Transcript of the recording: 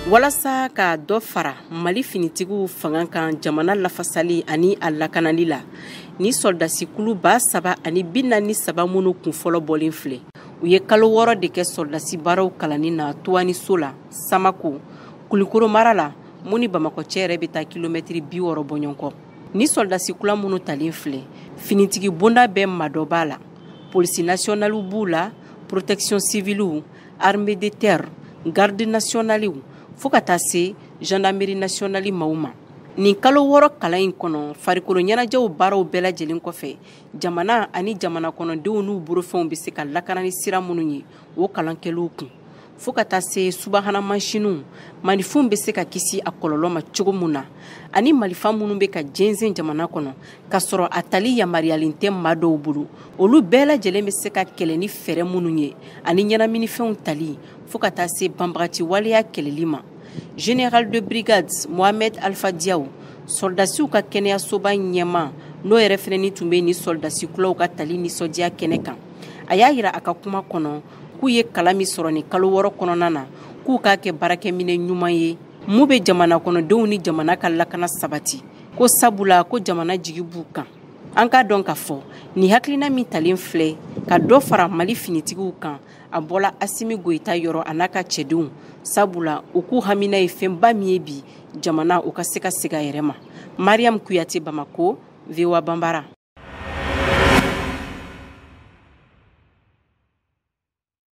Walasa ka dɔ fara Mali finitigiw fanga kan jamana lafasali ani a lakanali la ni soldasikulu 3,043 minnu kun fɔlɔ bɔlen filɛ u ye kalo 6 de kɛ soldasi baaraw kalanni na Tuwaniso la Samako Kulikoro mara la mun ni Bamakɔ cɛ yɛrɛ bɛ taa kilomɛtiri 60 bɔ ɲɔgɔn kɔ ni soldasikula minnu talen filɛ finitigi bonda bɛɛ madɔ b'a la polisi nationale b'u la protection civile armée de terre garde nationale fo ka taa se gendarmerie nationale maaw ma nin kalo 6 kalan in kɔnɔ farikolo ɲɛnajɛw baaraw bɛɛ lajɛlen kɔfɛ jamana ani jamana kɔnɔdenw n'u borofɛnw bɛ se ka lakanani sira minnu ye o kalankɛliw kun fo ka taa se subahana mansinuw manifinw bɛ se ka kisi a kɔlɔlɔ ma cogo min na ani malifa minnu bɛ ka jɛnsɛn jamana kɔnɔ ka sɔrɔ a tali yamaruyalen tɛ maa dɔw bolo olu bɛɛ lajɛlen bɛ se ka kɛlɛ ni fɛɛrɛ minnu ye ani ɲɛnaminifɛnw tali fo ka taa se banbagati waleya kɛlɛli ma Général de brigade Mohamed Alpha Diaw soldasiw ka kɛnɛyasoba ɲɛma n'o yɛrɛ fɛnɛni tun bɛ ni soldasikulaw ka tali nisɔndiya kɛnɛ kan a y'a yira a ka kuma kɔnɔ k'u ye kalan min sɔrɔ ni kalo 6 kɔnɔna na k'u k'a kɛ baarakɛminɛ ɲuman ye mun bɛ jamana kɔnɔdenw ni jamana ka lakana sabati ko sabula ko jamana jigi b'u kan an k'a dɔn k'a fɔ ni hakilina min talen filɛ ka dɔ fara Mali finitigiw kan a bɔla Asimi Goyita yɔrɔ a n'a ka cɛdenw sabula u k'u hamina ye fɛnba min ye bi jamana u ka se ka segin a yɛrɛ ma Mariam Kuyate Bamako VOA Bambara